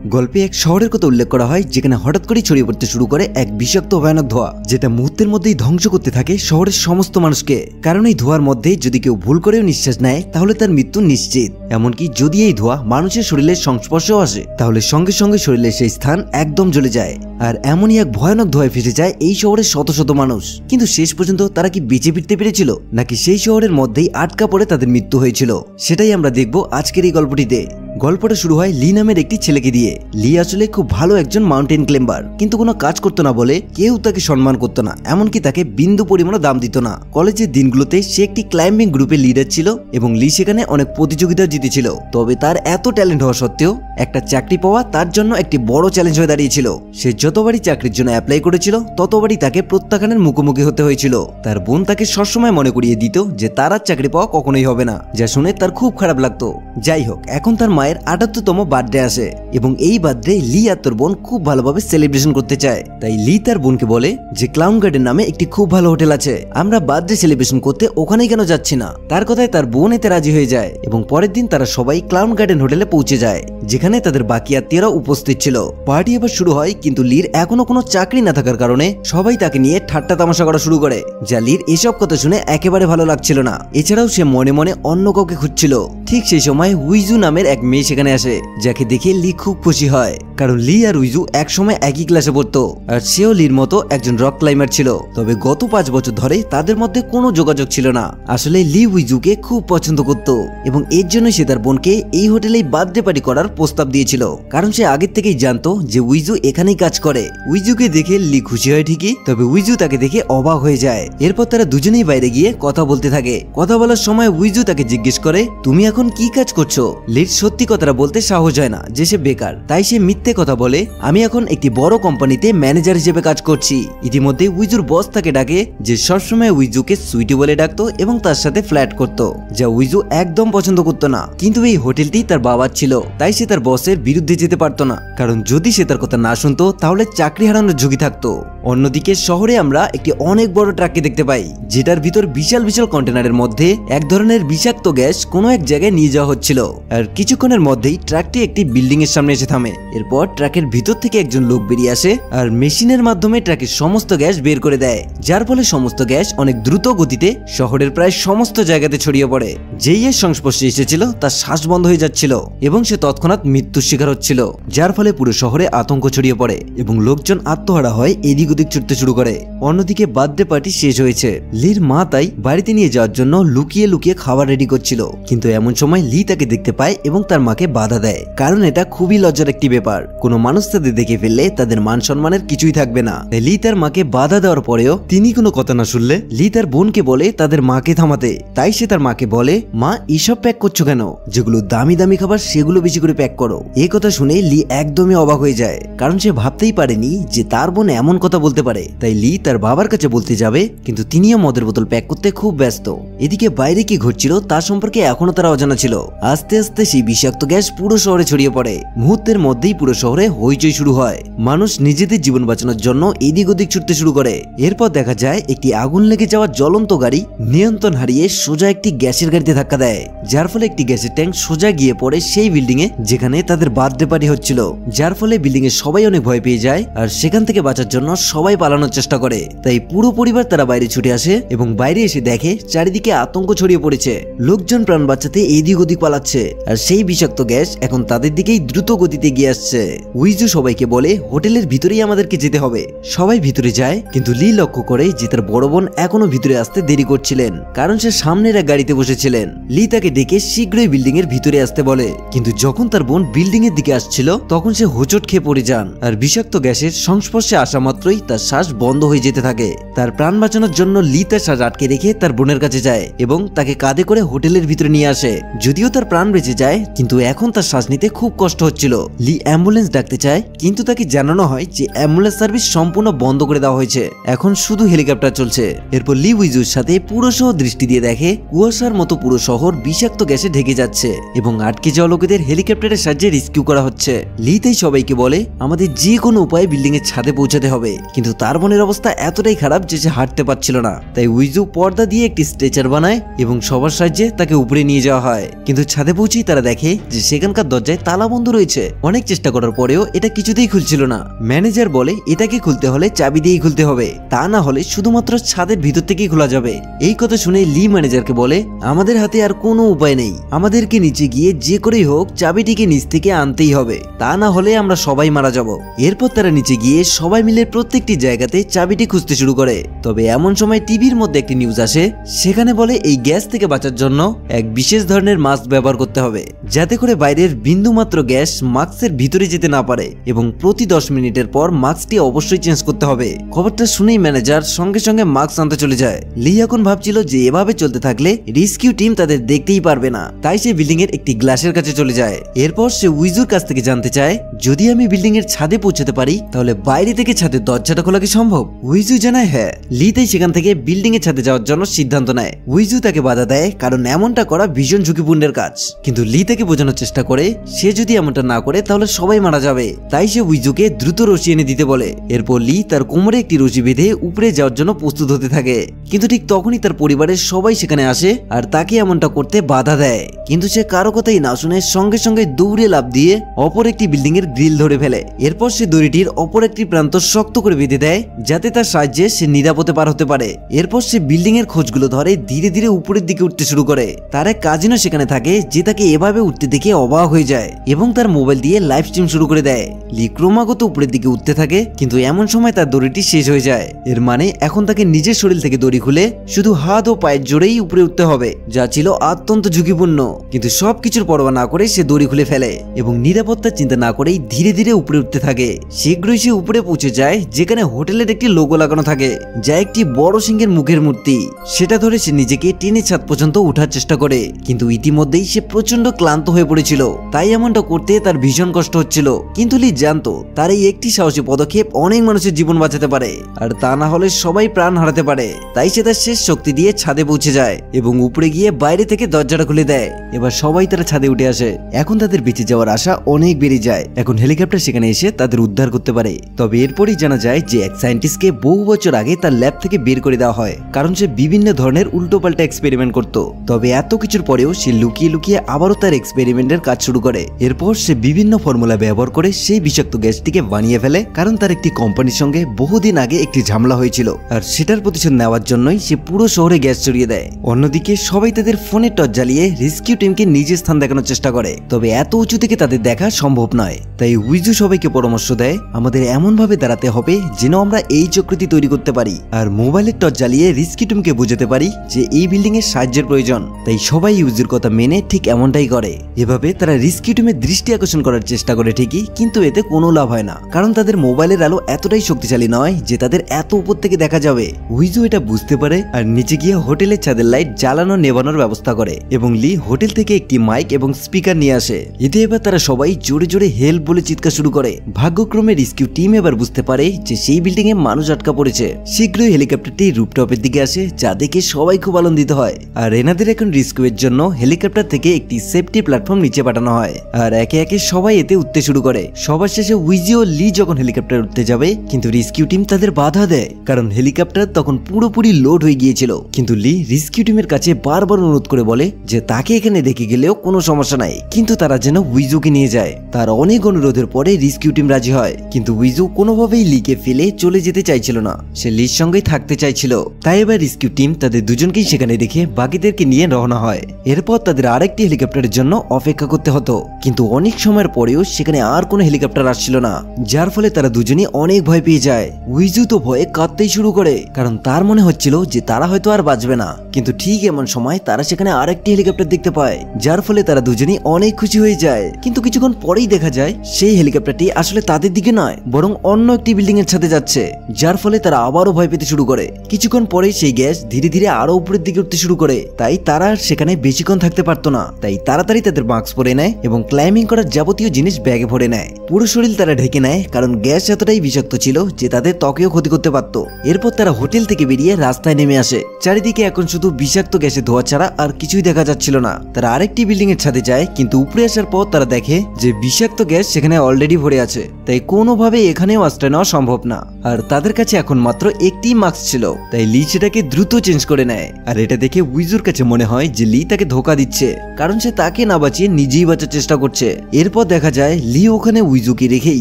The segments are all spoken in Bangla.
গল্পে এক শহরের কথা উল্লেখ করা হয় যেখানে হঠাৎ করেই ছড়িয়ে পড়তে শুরু করে এক বিষাক্ত ভয়ানক ধোঁয়া, যেটা মুহূর্তের মধ্যেই ধ্বংস করতে থাকে শহরের সমস্ত মানুষকে। কারণ এই ধোঁয়ার মধ্যে যদি কেউ ভুল করেও নিঃশ্বাস নেয় তাহলে তার মৃত্যু নিশ্চিত। এমনকি যদি এই ধোঁয়া মানুষের শরীরের সংস্পর্শেও আসে তাহলে সঙ্গে সঙ্গে শরীরের সেই স্থান একদম জ্বলে যায়। আর এমনই এক ভয়ানক ধোঁয়ায় ফেসে যায় এই শহরের শত শত মানুষ। কিন্তু শেষ পর্যন্ত তারা কি বেঁচে ফিরতে পেরেছিল, নাকি সেই শহরের মধ্যেই আটকা পড়ে তাদের মৃত্যু হয়েছিল, সেটাই আমরা দেখব আজকের এই গল্পটিতে। গল্পটা শুরু হয় লি নামের একটি ছেলেকে দিয়ে। লি আসলে খুব ভালো একজন মাউন্টেন ক্লাইম্বার, কিন্তু কোনো কাজ করতো না বলে কেউ তাকে সম্মান করতো না, এমনকি তাকে বিন্দু পরিমাণও দাম দিত না। কলেজের দিনগুলোতে সে একটি ক্লাইম্বিং গ্রুপের লিডার ছিল এবং লি সেখানে অনেক প্রতিযোগিতা জিতেছিল। তবে তার এত ট্যালেন্ট হওয়া সত্ত্বেও একটা চাকরি পাওয়া তার জন্য একটি বড় চ্যালেঞ্জ হয়ে দাঁড়িয়েছিল। সে যতবারই চাকরির জন্য অ্যাপ্লাই করেছিল ততবারই তাকে প্রত্যাখ্যানের মুখোমুখি হতে হয়েছিল। তার বোন তাকে সবসময় মনে করিয়ে দিত যে তার আর চাকরি পাওয়া কখনোই হবে না, যা শুনে তার খুব খারাপ লাগতো। যাই হোক, এখন তার মায়ের ৭৮তম বার্থডে আসে এবং এই বার্থডে লি আর তার বোন খুব ভালোভাবে সেলিব্রেশন করতে চায়। তাই লি তার বোনকে বলে যে ক্লাউন গার্ডেন নামে একটি খুব ভালো হোটেল আছে, আমরা বার্থডে সেলিব্রেশন করতে ওখানেই কেন যাচ্ছি না। তার কথায় তার বোন এতে রাজি হয়ে যায় এবং পরের দিন তারা সবাই ক্লাউন গার্ডেন হোটেলে পৌঁছে যায়, যেখানে তাদের বাকি আত্মীয়রা উপস্থিত ছিল। পার্টি এবার শুরু হয়, কিন্তু লির এখনো কোনো চাকরি না থাকার কারণে সবাই তাকে নিয়ে ঠাট্টা তামাশা করা শুরু করে, যা লির এসব কথা শুনে একেবারে ভালো লাগছিল না। এছাড়াও সে মনে মনে অন্য কাউকে খুঁজছিল। ঠিক সেই সময় উইজু নামের এক মেয়ে সেখানে আসে, যাকে দেখে লি খুব খুশি হয়, কারণ লি আর উইজু একসময় একই ক্লাসে পড়তো আর সেও লির মতো একজন রক ক্লাইম্বার ছিল। তবে গত ৫ বছর ধরে তাদের মধ্যে কোনো যোগাযোগ ছিল না। আসলে লি উইজুকে খুব পছন্দ করত এবং এর জন্য সে তার বোনকে এই হোটেলেই বার্থডে পার্টি করার প্রস্তাব দিয়েছিল, কারণ সে আগের থেকেই জানতো যে উইজু এখানেই কাজ করে। উইজুকে দেখে লি খুশি হয় ঠিকই, তবে উইজু তাকে দেখে অবাক হয়ে যায়। এরপর তারা দুজনেই বাইরে গিয়ে কথা বলতে থাকে। কথা বলার সময় উইজু তাকে জিজ্ঞেস করে, তুমি এখন কি কাজ করছো? লির সত্যি কথাটা বলতে সাহস হয় না যে সে বেকার, তাই সে মিথ্যে কথা বলে, আমি এখন একটি বড় কোম্পানিতে ম্যানেজার হিসেবে কাজ করছি। ইতিমধ্যে উইজুর বস তাকে ডাকে, যে সবসময় উইজুকে সুইটি বলে ডাকতো এবং তার সাথে ফ্ল্যাট করতো, যা উইজু একদম পছন্দ করতো না। কিন্তু এই হোটেলটি তার বাবার ছিল, তাই সে তার বসের বিরুদ্ধে যেতে পারতো না, কারণ যদি সে তার কথা না শুনতো তাহলে চাকরি হারানোর ঝুঁকি থাকতো। অন্যদিকে শহরে আমরা একটি অনেক বড় ট্রাককে দেখতে পাই, যেটার ভিতর বিশাল বিশাল কন্টেনারের মধ্যে এক ধরনের বিষাক্ত গ্যাস কোনো এক জায়গায় নিয়ে যাওয়া হচ্ছিল। আর কিছুক্ষণের মধ্যেই ট্রাকটি একটি বিল্ডিং এর সামনে এসে থামে। এরপর ট্রাকের ভিতর থেকে একজন লোক বেরিয়ে আসে আর মেশিনের মাধ্যমে ট্রাকের সমস্ত গ্যাস বের করে দেয়, যার ফলে সমস্ত গ্যাস অনেক দ্রুত গতিতে শহরের প্রায় সমস্ত জায়গাতে ছড়িয়ে পড়ে। যেই এর সংস্পর্শে এসেছিল তার শ্বাস বন্ধ হয়ে যাচ্ছিল এবং সে তৎক্ষণাৎ মৃত্যুর শিকার হচ্ছিল, যার ফলে পুরো শহরে আতঙ্ক ছড়িয়ে পড়ে এবং লোকজন আত্মহারা হয়, এদিক ওদিক ছুটতে শুরু করে। অন্যদিকে বার্থডে পার্টি শেষ হয়েছে। লির মা তাই বাড়িতে নিয়ে যাওয়ার জন্য লুকিয়ে লুকিয়ে খাবার রেডি করছিল, কিন্তু এমন সময় লি তাকে দেখতে পায় এবং তার মাকে বাধা দেয়, কারণ এটা খুবই লজ্জার একটি ব্যাপার। কোনো মানুষ তাদের দেখে ফেললে তাদের মান সম্মানের কিছুই থাকবে না। লি তার মাকে বাধা দেওয়ার পরেও তিনি কোনো কথা না শুনলে লি তার বোনকে বলে তাদের মাকে থামাতে। তাই সে তার মাকে বলে, মা এসব প্যাক করছো কেন? যেগুলো দামি দামি খাবার সেগুলো বেশি করে প্যাক করো। এই কথা শুনে লি একদমই অবাক হয়ে যায়, কারণ সে ভাবতেই পারেনি যে তার বোন এমন কথা বলতে পারে। তাই লি তার বাবার কাছে বলতে যাবে, কিন্তু তিনিও মদের বোতল প্যাক করতে খুব ব্যস্ত। এদিকে বাইরে কি ঘটছিল তার সম্পর্কে এখনো তারা অজানা ছিল। আস্তে আস্তে সেই বিষাক্ত গ্যাস পুরো শহরে ছড়িয়ে পড়ে। মুহূর্তের মধ্যেই পুরো শহরে হইচই শুরু হয়। মানুষ নিজেদের জীবন বাঁচানোর জন্য এদিক ওদিক ছুটতে শুরু করে। এরপর দেখা যায় একটি আগুন লেগে যাওয়া জ্বলন্ত গাড়ি নিয়ন্ত্রণ হারিয়ে সোজা একটি গ্যাসের গাড়িতে ধাক্কা দেয়, যার ফলে একটি গ্যাসের ট্যাঙ্ক সোজা গিয়ে পড়ে সেই বিল্ডিং এ যেখানে তাদের বার্থডে পার্টি হচ্ছিল, যার ফলে বিল্ডিং এ সবাই অনেক ভয় পেয়ে যায় আর সেখান থেকে বাঁচার জন্য সবাই পালানোর চেষ্টা করে। তাই পুরো পরিবার তারা বাইরে ছুটে আসে এবং বাইরে এসে দেখে চারিদিকে আতঙ্ক ছড়িয়ে পড়েছে। লোকজন প্রাণ বাঁচাতে এদিক ওদিক পালাচ্ছে আর সেই বিষাক্ত গ্যাস এখন তাদের দিকেই দ্রুত গতিতে এগিয়ে আসছে। উইজু সবাইকে বলে, হোটেলের ভিতরেই আমাদেরকে যেতে হবে। সবাই ভিতরে যায়, কিন্তু লি লক্ষ্য করে যে তার বড় বোন এখনো ভিতরে আসতে দেরি করছিলেন, কারণ সে সামনের এক গাড়িতে বসেছিলেন। লি তাকে ডেকে শীঘ্রই বিল্ডিং এর ভিতরে আসতে বলে, কিন্তু যখন তার বোন বিল্ডিং এর দিকে আসছিল তখন সে হোঁচট খেয়ে পড়ে যান আর বিষাক্ত গ্যাসের সংস্পর্শে আসা মাত্রই তার শ্বাস বন্ধ হয়ে যেতে থাকে। তার প্রাণ বাঁচানোর জন্য লি তার শ্বাস আটকে রেখে তার বোনের কাছে যায় এবং তাকে কাঁধে করে হোটেলের ভিতরে নিয়ে আসে। যদিও তার প্রাণ বেঁচে যায়, কিন্তু এখন তার শ্বাস নিতে খুব কষ্ট হচ্ছিল। লি অ্যাম্বুলেন্স ডাকতে চায়, কিন্তু তাকে জানানো হয় যে অ্যাম্বুলেন্স সার্ভিস সম্পূর্ণ বন্ধ করে দেওয়া হয়েছে, এখন শুধু হেলিকপ্টার চলছে। এরপর লি উইজুর সাথে পুরো শহর দৃষ্টি দিয়ে দেখে কুয়াশার মতো পুরো শহর বিষাক্ত গ্যাসে ঢেকে যাচ্ছে এবং আটকে যাওয়া লোকেদের হেলিকপ্টারের সাহায্যে রেস্কিউ করা হচ্ছে। লি তাই সবাইকে বলে, আমাদের যে কোনো উপায়ে বিল্ডিং এর ছাদে পৌঁছাতে হবে, কিন্তু তার বোনের অবস্থা এতটাই খারাপ যে সে হাঁটতে পারছিল না। তাই উইজু পর্দা দিয়ে একটি স্ট্রেচার বানায় এবং সবার সাহায্যে তাকে উপরে নিয়ে যাওয়া হয়। কিন্তু ছাদে পৌঁছেই তারা দেখে যে সেখানকার দরজায় তালা বন্ধ রয়েছে। অনেক চেষ্টা করার পরেও এটা কিছুতেই খুলছিল না। ম্যানেজার বলে এটাকে খুলতে হলে চাবি দিয়েই খুলতে হবে, তা না হলে শুধুমাত্র ছাদের ভিতর থেকেই খোলা যাবে। এই কথা শুনে লি ম্যানেজারকে বলে আমাদের হাতে আর কোনো উপায় নেই, আমাদেরকে নিচে গিয়ে যে করেই হোক চাবিটিকে নিচ থেকে আনতেই হবে, তা না হলে আমরা সবাই মারা যাব। এরপর তারা নিচে গিয়ে সবাই মিলে প্রত্যেকটি জায়গাতে চাবিটি খুঁজতে শুরু করে। তবে এমন সময় টিভির মধ্যে একটি নিউজ আসে, সেখানে বলে এই গ্যাস থেকে বাঁচার জন্য এক বিশেষ ধরনের মাস্ক ব্যবহার করতে হবে, যাতে করে বাইরের বিন্দুমাত্র গ্যাস মাস্কের ভিতরে যেতে না পারে এবং প্রতি 10 মিনিটের পর মাস্কটি অবশ্যই চেঞ্জ করতে হবে। খবরটা শুনেই ম্যানেজার সঙ্গে সঙ্গে মাস্ক আনতে চলে যায়। লি এখন ভাবছিল যে এভাবে চলতে থাকলে রেস্কিউ টিম তাদের দেখতেই পারবে না, তাই সে বিল্ডিং এর একটি গ্লাসের কাছে চলে যায়। এরপর সে উইজুর কাছ থেকে জানতে চায় যদি আমি বিল্ডিং এর ছাদে পৌঁছাতে পারি তাহলে বাইরে থেকে ছাদের দরজাটা খোলা কি সম্ভব। উইজু জানায় হ্যাঁ। লি তাই সেখান থেকে বিল্ডিং এর ছাদে যাওয়ার জন্য সিদ্ধান্ত নেয়। উইজু তাকে বাধা দেয় কারণ এমনটা করা ভীষণ ঝুঁকিপূর্ণের কাজ, কিন্তু লি তাকে বোঝানোর চেষ্টা করে সে যদি এমনটা না করে তাহলে সবাই মারা যাবে। তাই সে উইজুকে দ্রুত রশি এনে দিতে বলে। এরপর লি তার কোমরে একটি রশি বেঁধে উপরে যাওয়ার জন্য প্রস্তুত হতে থাকে, কিন্তু ঠিক তখনই তার পরিবারের সবাই সেখানে আসে আর তাকে এমনটা করতে বাধা দেয়। কিন্তু সে কারো কথাই না শুনে সঙ্গে সঙ্গে দৌড়ে লাফ দিয়ে অপর একটি বিল্ডিং এর গ্রিল ধরে ফেলে। এরপর সে দড়িটির অপর একটি প্রান্ত শক্ত করে বেঁধে দেয় যাতে তার সাহায্যে সে নিরাপদে পার হতে পারে। এরপর সে বিল্ডিং এর খোঁজগুলো ধরে ধীরে ধীরে উপরের দিকে উঠতে শুরু করে। তার এক কাজিনও সেখানে থাকে যে তাকে এভাবে উঠতে দেখে অবাক হয়ে যায় এবং তার মোবাইল দিয়ে লাইভ স্ট্রিম শুরু করে দেয়। লি ক্রমাগত উপরের দিকে উঠতে থাকে, কিন্তু এমন সময় তার দড়িটি শেষ হয়ে যায়। এর মানে এখন তাকে নিজের শরীর থেকে দড়ি খুলে শুধু হাত ও পায়ের জোরেই উপরে উঠতে হবে, যা ছিল অত্যন্ত ঝুঁকিপূর্ণ। কিন্তু সবকিছুর পরোয়া না করে সে দড়ি খুলে ফেলে এবং নিরাপত্তার চিন্তা না করেই ধীরে ধীরে উপরে উঠতে থাকে। শীঘ্রই সে উপরে পৌঁছে যায় যেখানে হোটেলের একটি লোগো লাগানো থাকে, যা একটি বড় সিংহের মুখের মূর্তি। সেটা ধরে সে নিজেকে টেনে ছাদ পর্যন্ত ওঠার চেষ্টা করে, কিন্তু ইতিমধ্যেই সে প্রচন্ড ক্লান্ত হয়ে পড়েছিল। তাই এমনটা করতে তার ভীষণ কষ্ট হচ্ছিল। কিন্তু লি জানতো তার এই একটি সাহসী পদক্ষেপ অনেক মানুষের জীবন বাঁচাতে পারে, আর তা না হলে সবাই প্রাণ হারাতে পারে। তাই সে তার শেষ শক্তি দিয়ে ছাদে পৌঁছে যায় এবং উপরে গিয়ে বাইরে থেকে দরজাটা খুলে দেয়। এবার সবাই তারা ছাদে উঠে আসে। এখন তাদের বেঁচে যাওয়ার আশা অনেক বেড়ে যায়। এখন হেলিকপ্টার সেখানে এসে তাদের উদ্ধার করতে পারে। তবে এরপরই জানা যায় যে এক সায়েন্টিস্টকে বহু বছর আগে তার ল্যাব থেকে বের করে দেওয়া হয়, কারণ সে বিভিন্ন ধরনের উল্টোপাল্টা এক্সপেরিমেন্ট করত। তবে এত কিছুর পরেও সে লুকিয়ে লুকিয়ে আবারও তার এক্সপেরিমেন্টের কাজ শুরু করে। এরপর সে বিভিন্ন ফর্মুলা ব্যবহার করে সেই বিষাক্ত গ্যাসটিকে বানিয়ে ফেলে, কারণ তার একটি কোম্পানির সঙ্গে বহুদিন আগে একটি ঝামেলা হয়েছিল, আর সেটার প্রতিশোধ নেওয়ার জন্যই সে পুরো শহরে গ্যাস ছড়িয়ে দেয়। অন্যদিকে সবাই তাদের ফোনের টর্চ জ্বালিয়ে রেস্কিউ টিমকে নিজের স্থান দেখানোর চেষ্টা করে, তবে এত উঁচু থেকে তাদের দেখা সম্ভব নয়। তাই উইজু সবাইকে পরামর্শ দেয় আমাদের এমন ভাবে দাঁড়াতে হবে যেন আমরা এই চক্রটি তৈরি করতে পারি, আর মোবাইলের টর্চ জ্বালিয়ে রেস্কিউ টিমকে বোঝাতে পারি যে এই বিল্ডিং এর সাহায্যের প্রয়োজন। তাই সবাই উইজুর কথা মেনে ঠিক এমনটাই করে। এভাবে তারা রেস্কিউ টিমের দৃষ্টি আকর্ষণ করার চেষ্টা করে ঠিকই, কিন্তু এতে কোনো লাভ হয় না, কারণ তাদের মোবাইলের আলো এতটাই শক্তিশালী নয় যে তাদের এত উপর থেকে দেখা যাবে। উইজু এটা বুঝতে পারে আর নিচে গিয়ে হোটেলের ছাদের লাইট জ্বালানো নেভানোর ব্যবস্থা করে এবং লি হোটেল থেকে একটি মাইক এবং স্পিকার নিয়ে আসে। এতে এবার তারা সবাই জোরে জোরে হেল্প বলে চিৎকার শুরু করে। ভাগ্যক্রমে রেস্কিউ টিম এবার বুঝতে পারে যে সেই বিল্ডিং এ মানুষ আটকা পড়েছে। শীঘ্রই হেলিকপ্টারটি রুফটপের দিকে আসে, যা দেখে সবাই খুব আনন্দিত হয়। আর এনাদের এখন রেস্কিউ এর জন্য হেলিকপ্টার থেকে একটি সেফটি প্ল্যাটফর্ম নিচে পাঠানো হয়, আর একে একে সবাই এতে উঠতে শুরু করে। সবার শেষে উইজি ও লি যখন হেলিকপ্টার উঠতে যাবে, কিন্তু রেস্কিউ টিম তাদের বাধা দেয়, কারণ হেলিকপ্টার তখন পুরোপুরি লোড হয়ে গিয়েছিল। কিন্তু লি রেস্কিউ টিমের কাছে বারবার অনুরোধ করে বলে যে তাকে এখানে দেখে গেলেও কোনো সমস্যা নাই, কিন্তু তারা যেন উইজুকে নিয়ে যায়। তার অনেক অনুরোধের পরে রেস্কিউ টিম রাজি হয়, কিন্তু উইজু কোনোভাবেই লিকে ফেলে চলে যেতে চাইছিল না, সে লির সঙ্গেই থাকতে চাইছিল। তাই এবার রেস্কিউ টিম তাদের দুজনকেই সেখানে রেখে বাকিদেরকে নিয়ে রওনা হয়। এরপর তাদের আরেকটি হেলিকপ্টারের জন্য অপেক্ষা করতে হতো, কিন্তু অনেক সময়ের পরেও সেখানে আর কোনো হেলিকপ্টার আসছিল না, যার ফলে তারা দুজনই অনেক ভয় পেয়ে যায়। উইজু তো ভয়ে কাঁদতেই শুরু করে, কারণ তার মনে হচ্ছিল যে তারা হয়তো আর বাঁচবে না। কিন্তু ঠিক এমন সময় তারা সেখানে আরেকটি হেলিকপ্টার দেখতে পায়, যার ফলে তারা দুজনই অনেক খুশি হয়ে যায়। কিন্তু কিছুক্ষণ পরেই দেখা যায় সেই হেলিকপ্টারটি আসলে তাদের দিকে নয়, বরং অন্য একটি বিল্ডিং এর ছাদে যাচ্ছে, যার ফলে তারা আবারও ভয় পেতে শুরু করে। কিছুক্ষণ পরেই সেই গ্যাস ধীরে ধীরে আরো উপরের দিকে উঠতে শুরু করে। তাই তারা সেখানে বেশিক্ষণ থাকতে পারতো না, তাই তাড়াতাড়ি তাদের মাস্ক পরে নেয় এবং ক্লাইম্বিং করার যাবতীয় জিনিস ব্যাগে ভরে নেয়। পুরো শরীর তারা ঢেকে নেয়, কারণ গ্যাস এতটাই বিষাক্ত ছিল যে তাদের ত্বকেও ক্ষতি করতে পারত। এরপর তারা হোটেল থেকে বেরিয়ে রাস্তায় নেমে আসে। চারিদিকে এখন শুধু বিষাক্ত গ্যাসের ধোঁয়া ছাড়া আর কিছুই দেখা যাচ্ছিল না। তারা আরেকটি বিল্ডিং এর ছাদে যায়, কিন্তু উপরে আসার পর তারা দেখে যে বিষাক্ত গ্যাস সেখানে অলরেডি ভরে আছে, তাই কোনোভাবে এখানেও আশ্রয় নেওয়া সম্ভব না। আর তাদের কাছে এখন মাত্র একটি মাস্ক ছিল, তাই লি সেটাকে দ্রুত চেঞ্জ করে নেয়। আর এটা দেখে উইজুর কাছে মনে হয় যে লি তাকে ধোকা দিচ্ছে, কারণ সে তাকে না বাঁচিয়ে নিজেই বাঁচার চেষ্টা করছে। এরপর দেখা যায় লি ওখানে উইজুকে রেখেই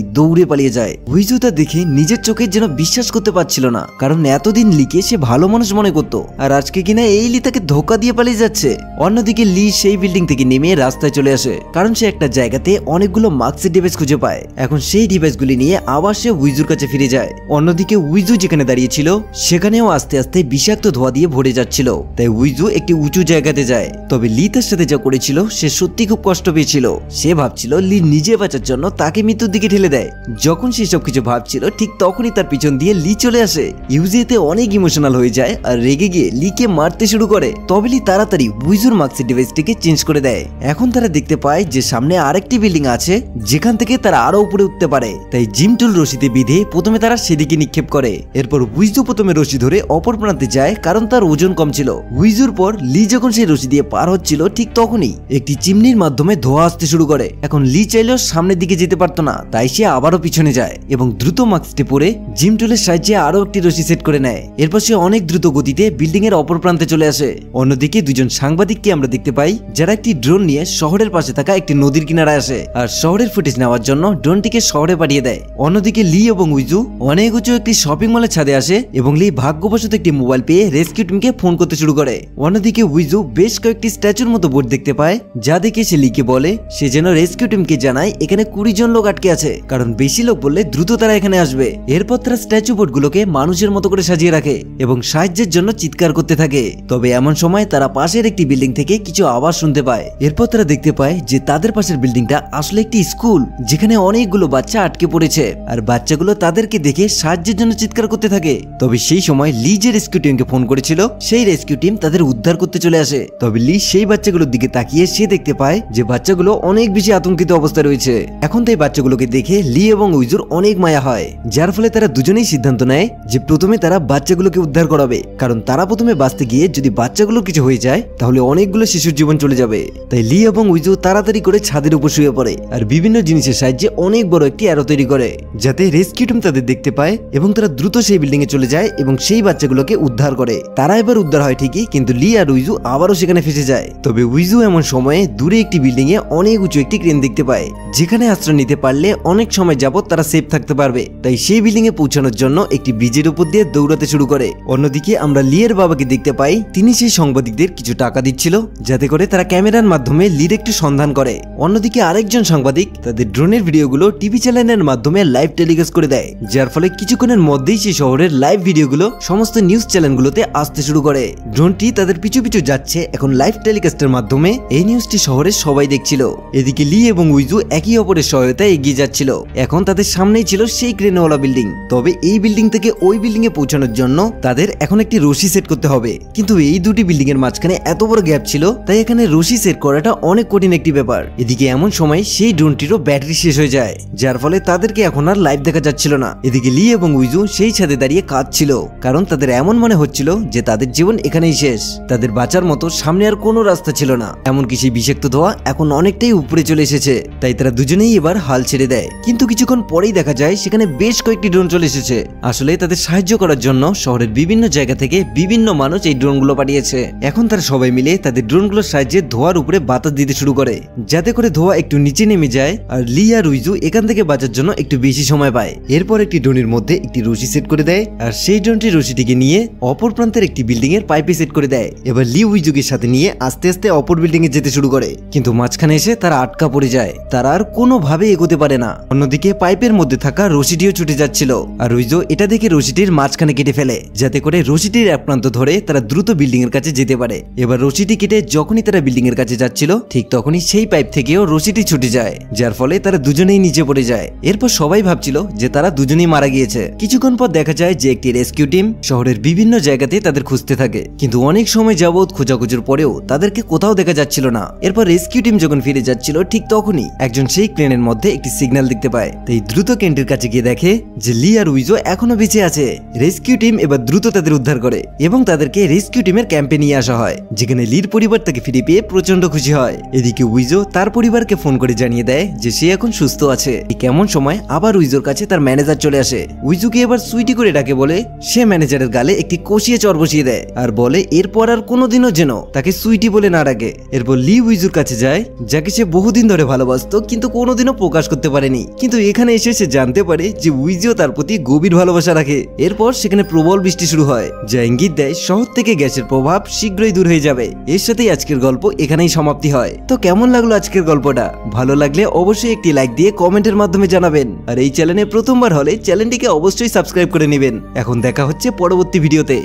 দৌড়ে পালিয়ে যায়। উইজু তা দেখে নিজের চোখে যেন বিশ্বাস করতে পারছিল না, কারণ এতদিন লিকে সে ভালো মানুষ মনে করতো, আর আজকে কিনা এই লি তাকে ধোকা দিয়ে পালিয়ে যাচ্ছে। অন্যদিকে লি সেই বিল্ডিং থেকে নেমে রাস্তায় চলে আসে, কারণ সে একটা জায়গাতে অনেকগুলো মাস্কের ডিভাইস খুঁজে পায়। এখন সেই ডিভাইসগুলি নিয়ে আবার সে উইজুর কাছে ফিরে যায়। অন্যদিকে উইজু যেখানে দাঁড়িয়েছিল সেখানেও আস্তে আস্তে বিষাক্ত ধোঁয়া দিয়ে ভরে যাচ্ছিল, তাই উইজু একটি উঁচু জায়গাতে যায়। তবে লি তার সাথে যা করেছিল সে সত্যি খুব কষ্ট পেয়েছিল। সে ভাবছিল লি নিজে বাঁচার জন্য তাকে মৃত্যুর দিকে ঠেলে দেয়। যখন সে সবকিছু ভাবছিল ঠিক তখনই তার পিছন দিয়ে লি চলে আসে। ইউজিতে অনেক ইমোশনাল হয়ে যায় আর রেগে গিয়ে লিকে মারতে শুরু করে। তবে লি তাড়াতাড়ি উইজুর মাস্কের ডিভাইসটিকে চেঞ্জ করে দেয়। এখন তারা দেখতে পায় যে সামনে আরেকটি বিল্ডিং আছে যেখান থেকে তারা আরো উপরে উঠতে পারে, তাই জিম টুল রশিতে বিধে প্রথমে তারা সেদিকে নিক্ষেপ করে। এরপর উইজু প্রথমে রশি ধরে অপর প্রান্তে যায়, কারণ তার ওজন কম ছিল। উইজুর পর লি যখন সেই রশি দিয়ে পার হচ্ছিল ঠিক তখনই একটি চিমনির মাধ্যমে ধোঁয়া আসতে শুরু করে। এখন লি চাইলেও সামনের দিকে যেতে পারতো না, তাই সে আবারও পিছনে যায় এবং দ্রুত মাস্কটি পরে জিম টুলের সাহায্যে আরো একটি রশি সেট করে নেয়। এরপর সে অনেক দ্রুত গতিতে বিল্ডিং এর অপর প্রান্তে চলে আসে। অন্যদিকে দুজন সাংবাদিককে আমরা দেখতে পাই যারা একটি ড্রোন নিয়ে শহরের পাশে থাকা একটি নদীর কিনারায় আসে আর শহরের ফুটেজ নেওয়ার জন্য ড্রোনটিকে শহরে পাঠিয়ে দেয়। অন্যদিকে লি এবং উইজু অনেক উঁচু একটি শপিং মলের ছাদে আসে এবং লি ভাগ্যবশত একটি মোবাইল পেয়ে রেস্কিউ টিমকে ফোন করতে শুরু করে। অন্যদিকে উইজু বেশ কয়েকটি স্ট্যাচুর মতো বোর্ড দেখতে পায়, যা দেখে সে লিকে বলে সে যেন রেস্কিউ টিমকে জানায় এখানে 20 জন লোক আটকে আছে, কারণ বেশি লোক বললে দ্রুত তারা এখানে আসবে। এরপর তারা স্ট্যাচু বোর্ডগুলোকে মানুষের মতো করে সাজিয়ে রাখে এবং সাহায্যের জন্য চিৎকার করতে থাকে। তবে এমন সময় তারা পাশের একটি বিল্ডিং থেকে কিছু আওয়াজ শুনতে পায়। এরপর তারা দেখতে পায় যে তাদের পাশের বিল্ডিংটা আসলে একটি স্কুল, যেখানে অনেকগুলো বাচ্চা আটকে পড়েছে আর বাচ্চাগুলো তাদেরকে দেখে সাহায্যের জন্য চিৎকার করতে থাকে। তবে সেই সময় লি যে রেস্কিউ টিমকে ফোন করেছিল সেই রেস্কিউ টিম তাদের উদ্ধার করতে চলে আসে। তবে লি সেই বাচ্চাগুলোর দিকে তাকিয়ে সে দেখতে পায় যে বাচ্চাগুলো অনেক বেশি আতঙ্কিত অবস্থায় রয়েছে। এখন তাই বাচ্চাগুলোকে দেখে লি এবং উইজুর অনেক মায়া হয়, যার ফলে তারা দুজনেই সিদ্ধান্ত নেয় যে প্রথমে তারা বাচ্চাগুলোকে উদ্ধার করাবে, কারণ তারা প্রথমে বাঁচতে গিয়ে যদি বাচ্চাগুলোর কিছু হয়ে যায় তাহলে অনেকগুলো শিশুর জীবন চলে যাবে। তাই লি এবং উইজু তাড়াতাড়ি করে ছাদের উপর শুয়ে পড়ে আর বিভিন্ন জিনিসের সাহায্যে অনেক বড় একটি অ্যারো তৈরি করে, যাতে রেস্কিউ টিম তাদের দেখতে পায় এবং তারা দ্রুত সেই বিল্ডিং এ চলে যায় এবং সেই বাচ্চাগুলোকে উদ্ধার করে। তারা এবার উদ্ধার হয় ঠিকই, কিন্তু লি আর উইজু আবারও সেখানে ফেসে যায়। তবে উইজু এমন সময়ে দূরে একটি বিল্ডিং এ অনেক উঁচু একটি ক্রেন দেখতে পায়, যেখানে আশ্রয় নিতে পারলে অনেক সময় যাবত তারা সেফ থাকতে পারবে। তাই সেই বিল্ডিং এ পৌঁছানোর জন্য একটি ব্রিজের উপর দিয়ে দৌড়াতে শুরু করে। অন্যদিকে আমরা লি এর বাবাকে দেখতে পাই, তিনি সেই সাংবাদিকদের কিছু টাকা দিচ্ছিল যাতে করে তারা ক্যামেরার মাধ্যমে লির একটু সন্ধান করে। অন্যদিকে আরেকজন সাংবাদিক তাদের ড্রোনের ভিডিওগুলো টিভি চ্যানেলের মাধ্যমে লাইভ টেলিকাস্ট করে দেয়, যার ফলে কিছুক্ষণের মধ্যেই সেই শহরের লাইভ ভিডিওগুলো সমস্ত নিউজ চ্যানেলগুলোতে আসতে শুরু করে। ড্রোনটি তাদের পিছু পিছু যাচ্ছে এখন লাইভ টেলিকাস্টের মাধ্যমে। এই নিউজটি শহরের সবাই দেখছিল। এদিকে লি এবং উইজু একই অপরের সহায়তায় এগিয়ে যাচ্ছিল। এখন তাদের সামনেই ছিল সেই ক্রেনওয়ালা বিল্ডিং। তবে এই বিল্ডিং থেকে ওই বিল্ডিং এ পৌঁছানোর জন্য তাদের এখন একটি রশি সেট করতে হবে, কিন্তু এই দুটি বিল্ডিং এর মাঝখানে এত বড় গ্যাপ ছিল, তাই এখানে রশি সেট করাটা অনেক কঠিন একটি ব্যাপার। এদিকে এমন সময় সেই ড্রোনটিরও ব্যাটারি শেষ হয়ে যায়, যার ফলে তাদেরকে এখন আর লাইভ দেখা যাচ্ছিল না। এদিকে লি এবং উইজু সেই ছাদে দাঁড়িয়ে কাঁদছিল, কারণ তাদের এমন মনে হচ্ছিল যে তাদের জীবন এখানেই শেষ। তাদের বাঁচার মতো সামনে আর কোনো রাস্তা ছিল না। এমনকি সেই বিষাক্ত ধোঁয়া এখন অনেকটাই উপরে চলে এসেছে, তাই তারা দুজনেই এবার হাল ছেড়ে দেয়। কিন্তু কিছুক্ষণ পরেই দেখা যায় সেখানে বেশ কয়েকটি ড্রোন চলে এসেছে। আসলে তাদের সাহায্য করার জন্য শহরের বিভিন্ন জায়গা থেকে বিভিন্ন মানুষ এই ড্রোনগুলো পাঠিয়েছে। এখন তারা সবাই মিলে তাদের ড্রোনগুলোর সাহায্যে ধোঁয়ার উপরে বাতাস দিতে শুরু করে, যাতে করে ধোঁয়া একটু নিচে নেমে যায় আর লি আর উইজু এখান থেকে বাঁচার জন্য একটু বেশি সময় পায়। এরপর একটি ড্রোনের মধ্যে একটি রশি সেট করে দেয় আর সেই ড্রোনটি রশিটিকে নিয়ে অপর প্রান্তের একটি বিল্ডিং এর পাইপে সেট করে দেয়। এবার লি উইজুকে সাথে নিয়ে আস্তে আস্তে অপর বিল্ডিং এ যেতে শুরু করে, কিন্তু মাঝখানে এসে তারা আটকা পড়ে যায়। তারা আর কোনোভাবে এগোতে পারে না। অন্যদিকে পাইপের মধ্যে থাকা রশিটিও ছুটে যাচ্ছিল আর উইজু এটা দেখে রশিটির মাঝখানে কেটে ফেলে, যাতে করে রশিটির এক প্রান্ত ধরে তারা দ্রুত বিল্ডিং এর কাছে যেতে পারে। এবার রশিটি কেটে যখনই তারা বিল্ডিং এর কাছে যাচ্ছিল ঠিক তখনই সেই পাইপ থেকেও রশিটি ছুটে যায়, যার ফলে তারা দুজনেই নিচে পড়ে যায়। এরপর সবাই ভাবছিল যে তারা দুজনেই মারা গিয়েছে। কিছুক্ষণ পর দেখা যায় যে একটি রেস্কিউ টিম শহরের বিভিন্ন জায়গাতে তাদের খুঁজতে থাকে, কিন্তু অনেক সময় যাবত খোঁজাখুঁজির পরেও তাদেরকে কোথাও দেখা যাচ্ছিল না। এরপর রেস্কিউ টিম যখন ফিরে যাচ্ছিল ঠিক তখনই একজন সেই ক্রেনের মধ্যে একটি সিগন্যাল দেখতে পায়, তাই দ্রুত ক্রেনটির কাছে গিয়ে দেখে যে লি আর উইজু এখনো বেঁচে আছে। রেস্কিউ টিম এবার দ্রুত তাদের উদ্ধার করে এবং তাদেরকে রেস্কিউ টিমের ক্যাম্পে নিয়ে আসা হয়, যেখানে লির পরিবার তাকে ফিরে পেয়ে প্রচন্ড খুশি হয়। এদিকে উইজু তার পরিবারকে ফোন করে জানিয়ে দেয় যে সে এখন সুস্থ আছে। কেমন সময় আবার উইজুর কাছে তার ম্যানেজার চলে আসে উইজুকে এবার সুইটি করে ডাকে বলে সে ম্যানেজারের গালে একটি কষিয়ে চর বসিয়ে দেয় আর বলে এরপর আর কোনোদিনও যেন তাকে সুইটি বলে না ডাকে। এরপর লি উইজুর কাছে যায়, যাকে সে বহুদিন ধরে ভালোবাসতো কিন্তু কোনোদিনও প্রকাশ করতে পারেনি। কিন্তু এখানে এসে সে জানতে পারে যে উইজিও তার প্রতি গভীর ভালোবাসা রাখে। এরপর সেখানে প্রবল বৃষ্টি শুরু হয়, যা ইঙ্গিত দেয় শহর থেকে গ্যাসের প্রভাব শীঘ্রই দূর হয়ে যাবে। এর সাথেই আজকের গল্প এখানেই সমাপ্তি হয়। তো কেমন লাগলো আজকের গল্পটা? ভালো লাগলে অবশ্যই একটি লাইক দিয়ে কমেন্টের মাধ্যমে জানাবেন। আর এই চ্যানেলে প্রথমবার হলে চ্যানেলটিকে অবশ্যই সাবস্ক্রাইব করে নেবেন। এখন দেখা হচ্ছে পরবর্তী ভিডিওতে।